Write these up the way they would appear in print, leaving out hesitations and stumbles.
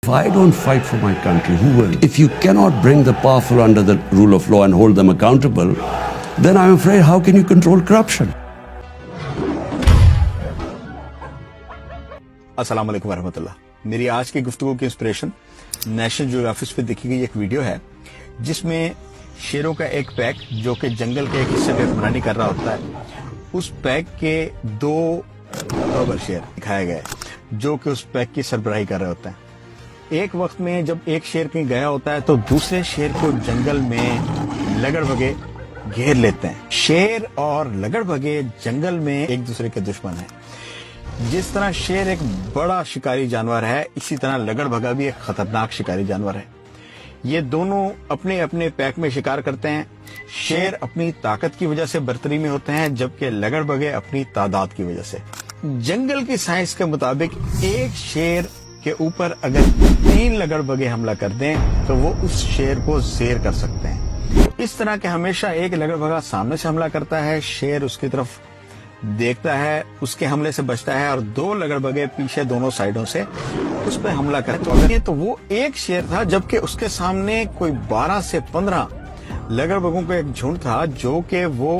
If I don't fight for my country, who will? If you cannot bring the powerful under the rule of law and hold them accountable, then I'm afraid how can you control corruption? अस्सलाम वालेकुम वरहमतुल्लाह। मेरी आज की गुफ्तगू की inspiration national geographic पे देखी गई एक वीडियो है जिसमें शेरों का एक पैक जो कि जंगल के एक हिस्से में हुक्मरानी कर रहा होता है, उस पैक के दो बराबर शेर दिखाए गए जो कि उस पैक की सरबराही कर रहे होते हैं। एक वक्त में जब एक शेर कहीं गया होता है तो दूसरे शेर को जंगल में लगड़बगे घेर लेते हैं। शेर और लगड़बगे जंगल में एक दूसरे के दुश्मन हैं। जिस तरह शेर एक बड़ा शिकारी जानवर है, इसी तरह लगड़बगा भी एक खतरनाक शिकारी जानवर है। ये दोनों अपने अपने पैक में शिकार करते हैं। शेर अपनी ताकत की वजह से बर्तरी में होते हैं, जबकि लगड़बगे अपनी तादाद की वजह से। जंगल की साइंस के मुताबिक एक शेर के ऊपर अगर 3 लगड़बगे हमला कर दें तो वो उस शेर को ज़ेर कर सकते हैं। इस तरह के हमेशा एक लगड़बगा सामने से हमला करता है, शेर उसकी तरफ देखता है, उसके हमले से बचता है, और 2 लगड़बगे पीछे दोनों साइडों से उस पर हमला करते। तो वो एक शेर था, जबकि उसके सामने कोई 12 से 15 लगड़बगों का एक झुंड था जो कि वो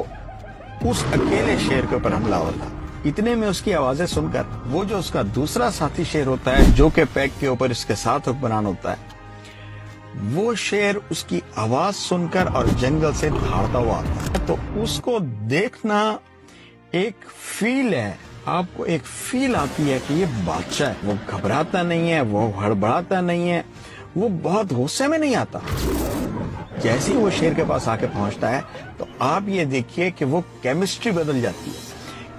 उस अकेले शेर के ऊपर हमला होता। इतने में उसकी आवाजें सुनकर वो जो उसका दूसरा साथी शेर होता है जो कि पैक के ऊपर इसके साथ हुक्मरान होता है, वो शेर उसकी आवाज सुनकर और जंगल से दहाड़ता हुआ आता है। तो उसको देखना एक फील है, आपको एक फील आती है कि ये बादशाह है। वो घबराता नहीं है, वो हड़बड़ाता नहीं है, वो बहुत गुस्से में नहीं आता। जैसे ही वो शेर के पास आके पहुंचता है तो आप ये देखिए कि वो केमिस्ट्री बदल जाती है।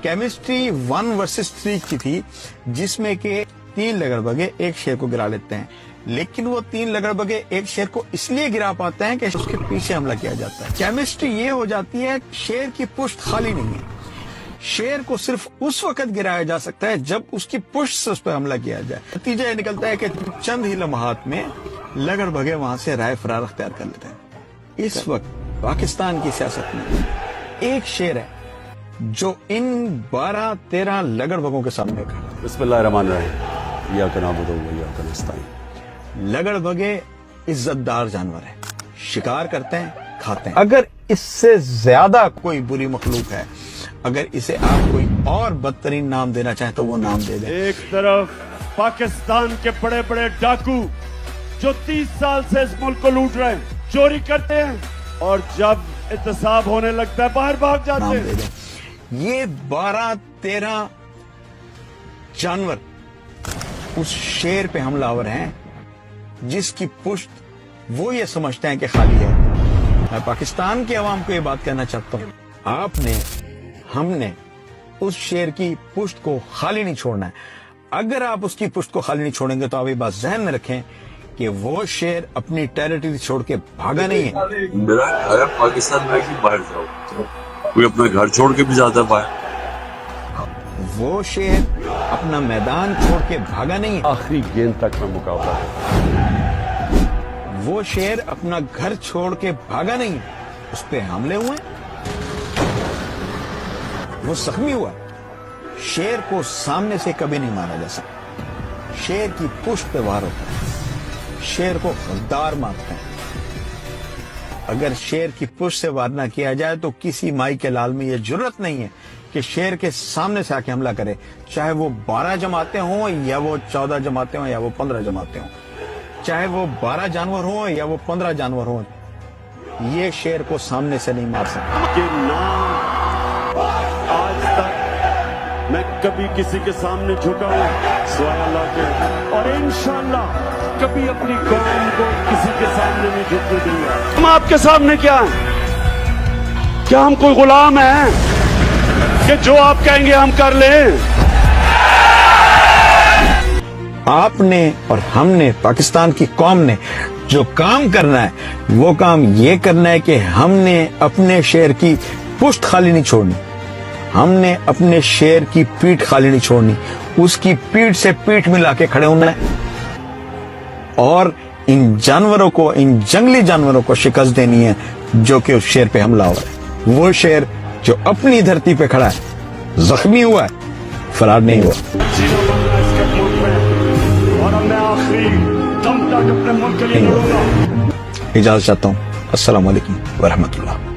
केमिस्ट्री 1 वर्सेस 3 की थी, जिसमें के 3 लगड़बगे एक शेर को गिरा लेते हैं, लेकिन वो 3 लगड़बगे एक शेर को इसलिए गिरा पाते हैं कि उसके पीछे हमला किया जाता है। केमिस्ट्री ये हो जाती है, शेर की पुश्त खाली नहीं है। शेर को सिर्फ उस वक्त गिराया जा सकता है जब उसकी पुश्त से उस पर हमला किया जाए। नतीजा ये निकलता है कि चंद ही लम्हात में लगड़बगे वहां से राय फरार अख्तियार कर लेते हैं। इस वक्त पाकिस्तान की सियासत में एक शेर है जो इन 12-13 लगड़बगों के सामने खड़ा है। बिस्मिल्लाहिर्रहमानिर्रहीम। या का नाबुदु व या का नस्ताईन। लगड़बगे इज्जतदार जानवर है, शिकार करते हैं, खाते हैं। अगर इससे ज्यादा कोई बुरी मखलूक है, अगर इसे आप कोई और बदतरीन नाम देना चाहें तो वो नाम दे दें। एक तरफ पाकिस्तान के बड़े बड़े डाकू जो 30 साल से इस मुल्क को लूट रहे हैं, चोरी करते हैं, और जब एहतसाब होने लगता है बाहर भाग जाते हैं। ये 12-13 जानवर उस शेर पे हमलावर हैं जिसकी पुश्त वो ये समझते हैं कि खाली है। मैं पाकिस्तान के अवाम को ये बात कहना चाहता हूँ, आपने हमने उस शेर की पुश्त को खाली नहीं छोड़ना है। अगर आप उसकी पुश्त को खाली नहीं छोड़ेंगे तो आप ये बात ज़हन में रखें कि वो शेर अपनी टेरिटरी छोड़ के भागा नहीं है। मेरा घर पाकिस्तान में कि बाहर जाओ, कोई अपना घर छोड़ के भी जाता बाहर। वो शेर अपना मैदान छोड़ के भागा नहीं है। आखिरी गेंद तक का मुकाबला है। वो शेर अपना घर छोड़ के भागा नहीं है, उस पे हमले हुए, वो जख्मी हुआ। शेर को सामने से कभी नहीं मारा जा सकता। शेर की पुश्त पे वार होता है, शेर को गद्दार मारते हैं। अगर शेर की पुश्त से वार ना किया जाए तो किसी माई के लाल में ये जुर्रत नहीं है कि शेर के सामने से आके हमला करे, चाहे वो 12 जमाते हों या वो 14 जमाते हों या वो 15 जमाते हों, चाहे वो 12 जानवर हों या वो 15 जानवर हों, ये शेर को सामने से नहीं मार सकता। आज तक मैं कभी किसी के सामने झुका हूं सिवाय अल्लाह के, और इंशाअल्लाह कभी अपनी कौम को किसी के सामने नहीं झुकने दूंगा। हम आपके सामने क्या हैं? क्या हम कोई गुलाम हैं कि जो आप कहेंगे हम कर लें? आपने और हमने, पाकिस्तान की कौम ने जो काम करना है वो काम ये करना है कि हमने अपने शेर की पुश्त खाली नहीं छोड़नी, हमने अपने शेर की पीठ खाली नहीं छोड़नी, उसकी पीठ से पीठ मिला के खड़े होना है और इन जानवरों को, इन जंगली जानवरों को शिकस्त देनी है जो कि उस शेर पे हमला हुआ है। वो शेर जो अपनी धरती पे खड़ा है, जख्मी हुआ है, फरार नहीं हुआ। और मैं आखिरी दम तक अपने मुल्क के लिए लड़ूंगा। इजाजत चाहता हूँ। अस्सलाम वालेकुम व रहमतुल्लाह।